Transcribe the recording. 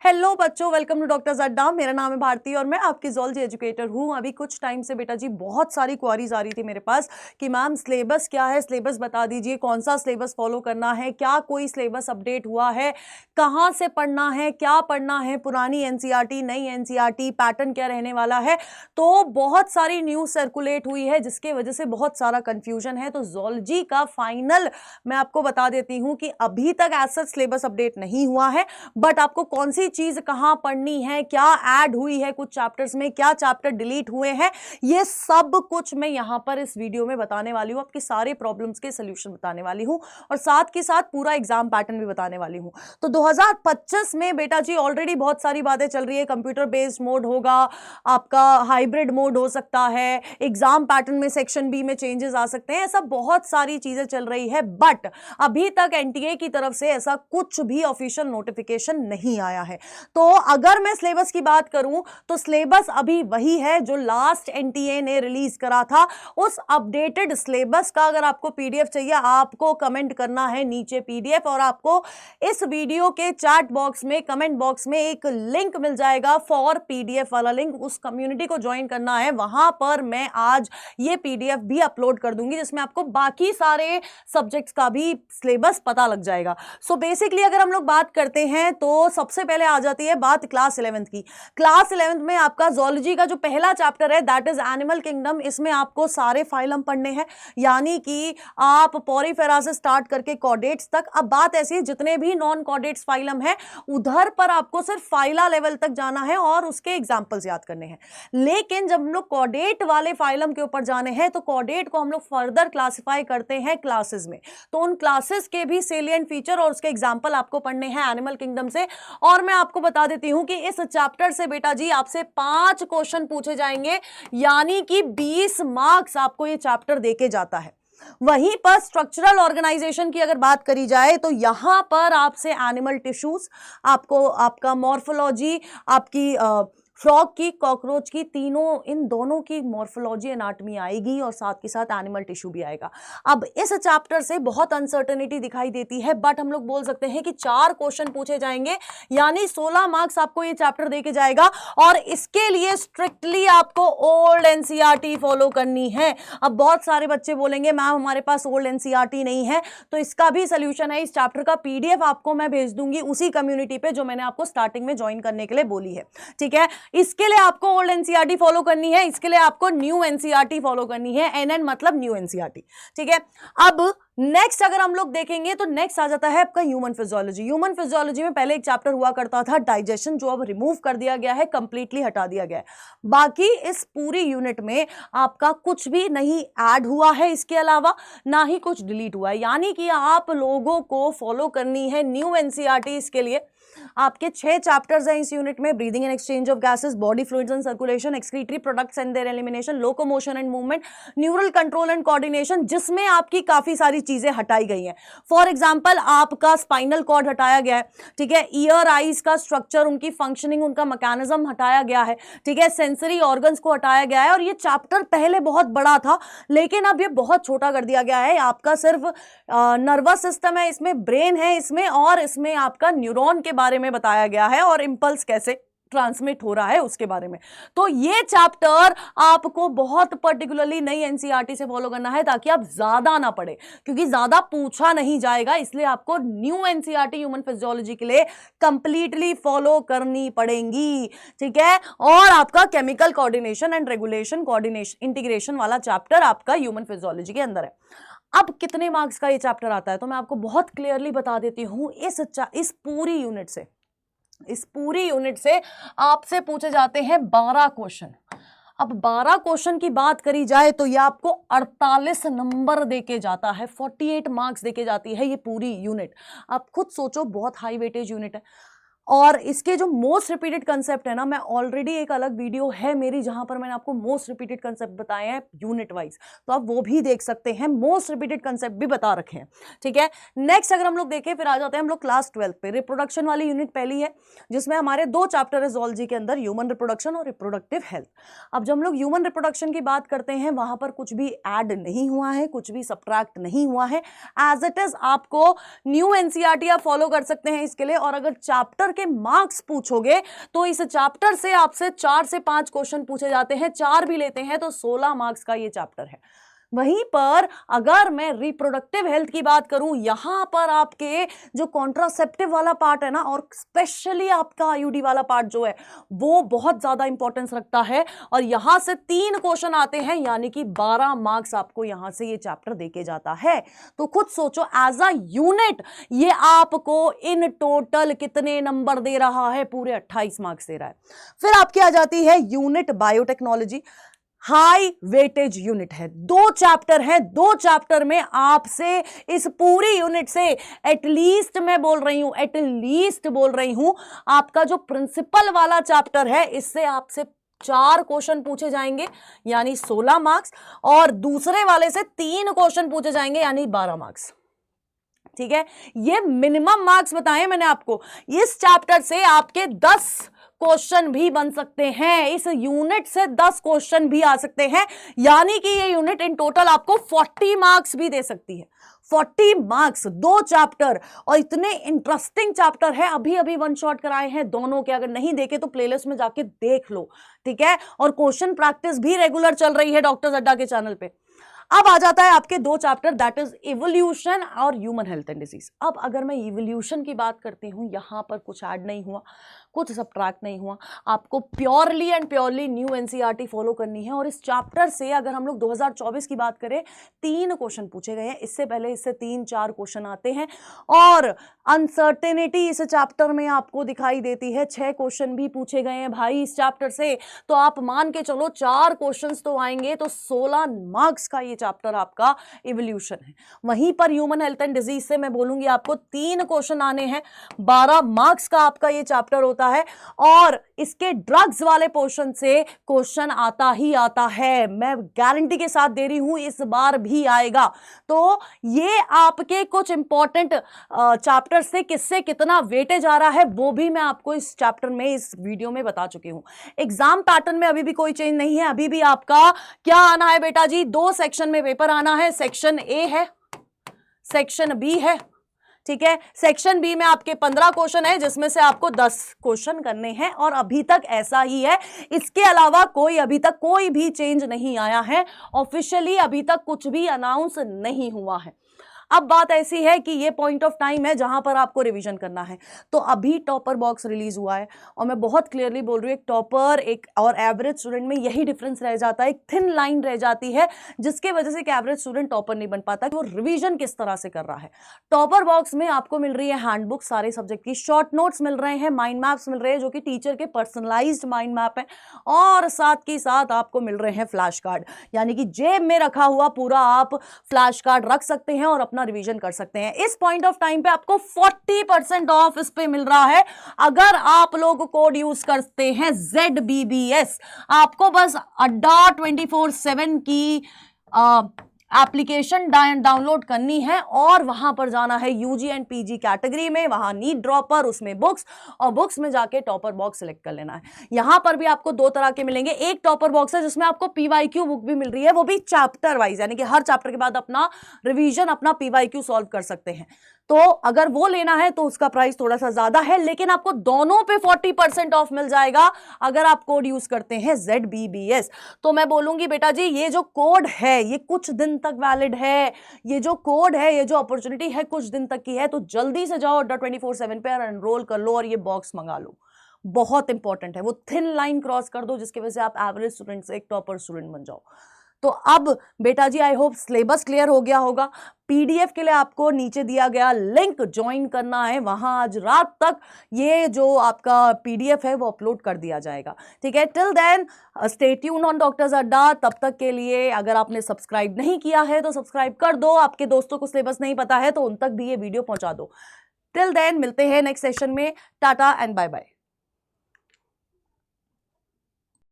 Hello बच्चों, welcome to doctors अड्डा। मेरा नाम है भारती और मैं आपकी ज़ूलॉजी एजुकेटर हूँ। अभी कुछ टाइम से बेटा जी बहुत सारी क्वारीज आ रही थी मेरे पास कि मैम सिलेबस क्या है, सिलेबस बता दीजिए, कौन सा सिलेबस फॉलो करना है, क्या कोई सिलेबस अपडेट हुआ है, कहाँ से पढ़ना है, क्या पढ़ना है, पुरानी एनसीईआरटी, नई एनसीईआरटी, पैटर्न क्या रहने वाला है। तो बहुत सारी न्यूज़ सर्कुलेट हुई है जिसके वजह से बहुत सारा कन्फ्यूजन है। तो ज़ूलॉजी का फाइनल मैं आपको बता देती हूँ कि अभी तक ऐसा सिलेबस अपडेट नहीं हुआ है, बट आपको कौन सी चीज कहां पढ़नी है, क्या ऐड हुई है कुछ चैप्टर्स में, क्या चैप्टर डिलीट हुए हैं, ये सब कुछ मैं यहां पर इस वीडियो में बताने वाली हूं। आपके सारे प्रॉब्लम्स के सॉल्यूशन बताने वाली हूं और साथ के साथ पूरा एग्जाम पैटर्न भी बताने वाली हूं। तो 2025 में बेटा जी ऑलरेडी बहुत सारी बातें चल रही है। कंप्यूटर बेस्ड मोड होगा, आपका हाइब्रिड मोड हो सकता है, एग्जाम पैटर्न में सेक्शन बी में चेंजेस आ सकते हैं, ऐसा बहुत सारी चीजें चल रही है। बट अभी तक एनटीए की तरफ से ऐसा कुछ भी ऑफिशियल नोटिफिकेशन नहीं आया है। तो अगर मैं सिलेबस की बात करूं तो सिलेबस अभी वही है जो लास्ट एनटीए ने रिलीज करा था। उस अपडेटेड सिलेबस का अगर आपको पीडीएफ चाहिए, आपको कमेंट करना है नीचे पीडीएफ, और आपको इस वीडियो के चैट बॉक्स में, कमेंट बॉक्स में एक लिंक मिल जाएगा फॉर पीडीएफ वाला लिंक। उस कम्युनिटी को ज्वाइन करना है, वहां पर मैं आज ये पीडीएफ भी अपलोड कर दूंगी जिसमें आपको बाकी सारे सब्जेक्ट्स का भी सिलेबस पता लग जाएगा। सो बेसिकली अगर हम लोग बात करते हैं तो सबसे पहले आ जाती है बात क्लास 11th की। क्लास 11th में आपका ज़ूलॉजी का जो पहला चैप्टर है दैट इज एनिमल किंगडम। इसमें आपको सारे फाइलम पढ़ने हैं, यानी कि आप पॉरीफेरा से स्टार्ट करके कॉर्डेट्स तक। अब बात ऐसी है, जितने भी नॉन कॉर्डेट्स फाइलम है उधर पर आपको सिर्फ फाइला लेवल तक जाना है और उसके एग्जाम्पल्स याद करने हैं। लेकिन जब हम लोग कॉर्डेट वाले फाइलम के ऊपर जाने हैं तो कॉर्डेट को हम लोग फर्दर क्लासिफाई करते हैं क्लासेस में। तो उन क्लासेस के भी सेलिएंट फीचर और उसके एग्जाम्पल आपको पढ़ने हैं एनिमल किंगडम से। और मैं आपको बता देती हूं कि इस चैप्टर से बेटा जी आपसे 5 क्वेश्चन पूछे जाएंगे, यानी कि 20 मार्क्स आपको ये चैप्टर देके जाता है। वहीं पर स्ट्रक्चरल ऑर्गेनाइजेशन की अगर बात करी जाए तो यहां पर आपसे एनिमल टिश्यूज, आपको आपका मॉर्फोलॉजी, आपकी फ्रॉग की, कॉकरोच की, तीनों इन दोनों की मॉर्फोलॉजी एनाटॉमी आएगी और साथ के साथ एनिमल टिश्यू भी आएगा। अब इस चैप्टर से बहुत अनसर्टेनिटी दिखाई देती है, बट हम लोग बोल सकते हैं कि 4 क्वेश्चन पूछे जाएंगे, यानी 16 मार्क्स आपको ये चैप्टर देके जाएगा। और इसके लिए स्ट्रिक्टली आपको ओल्ड एनसीईआरटी फॉलो करनी है। अब बहुत सारे बच्चे बोलेंगे मैम हमारे पास ओल्ड एनसीईआरटी नहीं है, तो इसका भी सोल्यूशन है। इस चैप्टर का पीडीएफ आपको मैं भेज दूंगी उसी कम्युनिटी पे जो मैंने आपको स्टार्टिंग में ज्वाइन करने के लिए बोली है, ठीक है। इसके लिए आपको ओल्ड एनसीईआरटी फॉलो करनी है, इसके लिए आपको न्यू एनसीईआरटी फॉलो करनी है। एनएन मतलब न्यू एनसीईआरटी, ठीक है। अब नेक्स्ट अगर हम लोग देखेंगे तो नेक्स्ट आ जाता है आपका ह्यूमन फिजियोलॉजी। ह्यूमन फिजियोलॉजी में पहले एक चैप्टर हुआ करता था डाइजेशन, जो अब रिमूव कर दिया गया है, कंप्लीटली हटा दिया गया है। बाकी इस पूरी यूनिट में आपका कुछ भी नहीं ऐड हुआ है, इसके अलावा ना ही कुछ डिलीट हुआ है, यानी कि आप लोगों को फॉलो करनी है न्यू एनसीईआरटी। इसके लिए आपके 6 चैप्टर्स हैं इस यूनिट में: breathing and exchange of gases, body fluids and circulation, excretory products and there elimination, locomotion and movement, neural control and coordination, जिसमें आपकी काफी सारी चीजें हटाई गई हैं। फॉर एग्जांपल आपका स्पाइनल कॉर्ड हटाया गया है, ठीक है। ईयर आईज का स्ट्रक्चर, उनकी फंक्शनिंग, उनका मैकेनिज्म हटाया गया है, ठीक है। सेंसरी ऑर्गन्स को हटाया गया है। और ये चैप्टर पहले बहुत बड़ा था लेकिन अब ये बहुत छोटा कर दिया गया है। आपका सिर्फ नर्वस सिस्टम है इसमें, ब्रेन है इसमें, और इसमें आपका न्यूरॉन के बारे में बताया गया है और इंपल्स कैसे ट्रांसमिट हो रहा है उसके बारे में। तो ये चैप्टर आपको बहुत पर्टिकुलरली नई एनसीईआरटी से फॉलो करना है ताकि आप ज्यादा ना पढ़े, क्योंकि ज्यादा पूछा नहीं जाएगा, इसलिए आपको न्यू एनसीईआरटी ह्यूमन फिजियोलॉजी के लिए कंप्लीटली फॉलो करनी पड़ेगी, ठीक है। और आपका chemical coordination and regulation, coordination, integration वाला चैप्टर आपका ह्यूमन फिजियोलॉजी के अंदर है। अब कितने मार्क्स का ये चैप्टर आता है तो मैं आपको बहुत क्लियरली बता देती हूं। इस पूरी यूनिट से आपसे पूछे जाते हैं 12 क्वेश्चन। अब 12 क्वेश्चन की बात करी जाए तो ये आपको 48 नंबर देके जाता है, 48 मार्क्स देके जाती है ये पूरी यूनिट। आप खुद सोचो, बहुत हाई वेटेज यूनिट है। और इसके जो मोस्ट रिपीटेड कंसेप्ट है ना, मैं ऑलरेडी एक अलग वीडियो है मेरी जहां पर मैंने आपको मोस्ट रिपीटेड कंसेप्ट बताए हैं यूनिट वाइज, तो आप वो भी देख सकते हैं। मोस्ट रिपीटेड कंसेप्ट भी बता रखे हैं, ठीक है। नेक्स्ट अगर हम लोग देखें, फिर आ जाते हैं हम लोग क्लास 12 पे। रिप्रोडक्शन वाली यूनिट पहली है जिसमें हमारे 2 चैप्टर है ज़ूलॉजी के अंदर, ह्यूमन रिप्रोडक्शन और रिप्रोडक्टिव हेल्थ। अब जब हम लोग ह्यूमन रिप्रोडक्शन की बात करते हैं वहां पर कुछ भी ऐड नहीं हुआ है, कुछ भी सब्ट्रैक्ट नहीं हुआ है, एज इट इज आपको न्यू एनसीईआरटी आप फॉलो कर सकते हैं इसके लिए। और अगर चैप्टर चैप्टर के मार्क्स पूछोगे तो इस चैप्टर से आपसे 4 से 5 क्वेश्चन पूछे जाते हैं, 4 भी लेते हैं तो 16 मार्क्स का ये चैप्टर है। वहीं पर अगर मैं रिप्रोडक्टिव हेल्थ की बात करूं, यहां पर आपके जो कॉन्ट्रासेप्टिव वाला पार्ट है ना, और स्पेशली आपका आईयूडी वाला पार्ट जो है वो बहुत ज्यादा इंपॉर्टेंस रखता है, और यहां से 3 क्वेश्चन आते हैं, यानी कि 12 मार्क्स आपको यहां से ये चैप्टर देके जाता है। तो खुद सोचो एज अ यूनिट ये आपको इन टोटल कितने नंबर दे रहा है, पूरे 28 मार्क्स दे रहा है। फिर आपकी आ जाती है unit biotechnology, high weightage unit है, 2 चैप्टर है, 2 चैप्टर में आपसे इस पूरी यूनिट से एटलीस्ट मैं बोल रही हूं, एटलीस्ट बोल रही हूं, आपका जो प्रिंसिपल वाला चैप्टर है इससे आपसे 4 क्वेश्चन पूछे जाएंगे यानी 16 मार्क्स, और दूसरे वाले से 3 क्वेश्चन पूछे जाएंगे यानी 12 मार्क्स। ठीक है, ये मिनिमम मार्क्स बताए मैंने आपको। इस चैप्टर से आपके 10 क्वेश्चन भी बन सकते हैं, इस यूनिट से 10 क्वेश्चन भी आ सकते हैं, यानी कि ये यूनिट इन टोटल आपको 40 मार्क्स भी दे सकती है। 40 मार्क्स, 2 चैप्टर, और इतने इंटरेस्टिंग चैप्टर है। अभी अभी वन शॉट कराए हैं दोनों के, अगर नहीं देखे तो प्लेलिस्ट में जाके देख लो। ठीक है, और क्वेश्चन प्रैक्टिस भी रेगुलर चल रही है डॉक्टर अड्डा के चैनल पे। अब आ जाता है आपके 2 चैप्टर, दैट इज इवोल्यूशन और ह्यूमन हेल्थ एंड डिजीज। अब अगर मैं इवोल्यूशन की बात करती हूं, यहां पर कुछ ऐड नहीं हुआ, कुछ सब्ट्रैक्ट नहीं हुआ, आपको purely and purely new NCERT follow करनी है। और इस चैप्टर से अगर हम लोग 2024 की बात करें, 3 क्वेश्चन पूछे गए हैं, इससे पहले इससे 3-4 क्वेश्चन आते हैं, और अनसर्टेनिटी इस चैप्टर में आपको दिखाई देती है। 6 क्वेश्चन भी पूछे गए हैं भाई इस चैप्टर से, तो आप मान के चलो 4 क्वेश्चन तो आएंगे, तो 16 मार्क्स का ये चैप्टर आपका इवोल्यूशन है। वहीं पर ह्यूमन हेल्थ एंड डिजीज से मैं बोलूंगी आपको 3 क्वेश्चन आने हैं, 12 मार्क्स का आपका ये चैप्टर होता है, और इसके ड्रग्स वाले पोर्शन से क्वेश्चन आता ही आता है, मैं गारंटी के साथ दे रही हूं, इस बार भी आएगा। तो ये आपके कुछ इंपॉर्टेंट चैप्टर से किससे कितना वेटेज आ रहा है वो भी मैं आपको इस चैप्टर में, इस वीडियो में बता चुकी हूं। एग्जाम पैटर्न में अभी भी कोई चेंज नहीं है, अभी भी आपका क्या आना है बेटा जी, 2 सेक्शन में पेपर आना है, सेक्शन ए है, सेक्शन बी है। ठीक है, सेक्शन बी में आपके 15 क्वेश्चन है, जिसमें से आपको 10 क्वेश्चन करने हैं, और अभी तक ऐसा ही है। इसके अलावा कोई अभी तक कोई भी चेंज नहीं आया है, ऑफिशियली अभी तक कुछ भी अनाउंस नहीं हुआ है। अब बात ऐसी है कि ये पॉइंट ऑफ टाइम है जहां पर आपको रिवीजन करना है। तो अभी टॉपर बॉक्स रिलीज हुआ है, और मैं बहुत क्लियरली बोल रही हूँ, एक टॉपर एक और एवरेज स्टूडेंट में यही डिफरेंस रह जाता है, एक थिन लाइन रह जाती है, जिसके वजह से एक एवरेज स्टूडेंट टॉपर नहीं बन पाता कि वो रिवीजन किस तरह से कर रहा है। टॉपर बॉक्स में आपको मिल रही है हैंडबुक सारे सब्जेक्ट की, शॉर्ट नोट्स मिल रहे हैं, माइंड मैप्स मिल रहे हैं जो कि टीचर के पर्सनलाइज्ड माइंड मैप है, और साथ के साथ आपको मिल रहे हैं फ्लैश कार्ड, यानी कि जेब में रखा हुआ पूरा आप फ्लैश कार्ड रख सकते हैं और अपना रिवीजन कर सकते हैं। इस पॉइंट ऑफ टाइम पे आपको 40% ऑफ इस पे मिल रहा है, अगर आप लोग कोड यूज करते हैं ZBBS। आपको बस अड्डा 24/7 की एप्लीकेशन डाउनलोड करनी है, और वहां पर जाना है यूजी एंड पीजी कैटेगरी में, वहां नीट ड्रॉपर, उसमें बुक्स, और बुक्स में जाके टॉपर बॉक्स सिलेक्ट कर लेना है। यहां पर भी आपको 2 तरह के मिलेंगे, एक टॉपर बॉक्स है जिसमें आपको PYQ बुक भी मिल रही है, वो भी चैप्टर वाइज, यानी कि हर चैप्टर के बाद अपना रिवीजन, अपना PYQ सॉल्व कर सकते हैं। तो अगर वो लेना है तो उसका प्राइस थोड़ा सा ज्यादा है, लेकिन आपको दोनों पे 40% ऑफ मिल जाएगा अगर आप कोड यूज करते हैं ZBBS। तो मैं बोलूंगी बेटा जी, ये जो कोड है ये कुछ दिन तक वैलिड है, ये जो कोड है, ये जो अपॉर्चुनिटी है कुछ दिन तक की है, तो जल्दी से जाओ अड्डा 24/7 पे और एनरोल कर लो और ये बॉक्स मंगा लो। बहुत इंपॉर्टेंट है, वो थिन लाइन क्रॉस कर दो जिसकी वजह से आप एवरेज स्टूडेंट से एक टॉपर स्टूडेंट बन जाओ। तो अब बेटा जी आई होप सिलेबस क्लियर हो गया होगा। PDF के लिए आपको नीचे दिया गया लिंक ज्वाइन करना है, वहां आज रात तक ये जो आपका PDF है वो अपलोड कर दिया जाएगा। ठीक है, till then stay tuned on doctors Adda. तब तक के लिए अगर आपने सब्सक्राइब नहीं किया है तो सब्सक्राइब कर दो, आपके दोस्तों को सिलेबस नहीं पता है तो उन तक भी ये वीडियो पहुंचा दो। टिल देन मिलते हैं नेक्स्ट सेशन में, टाटा एंड बाय बाय।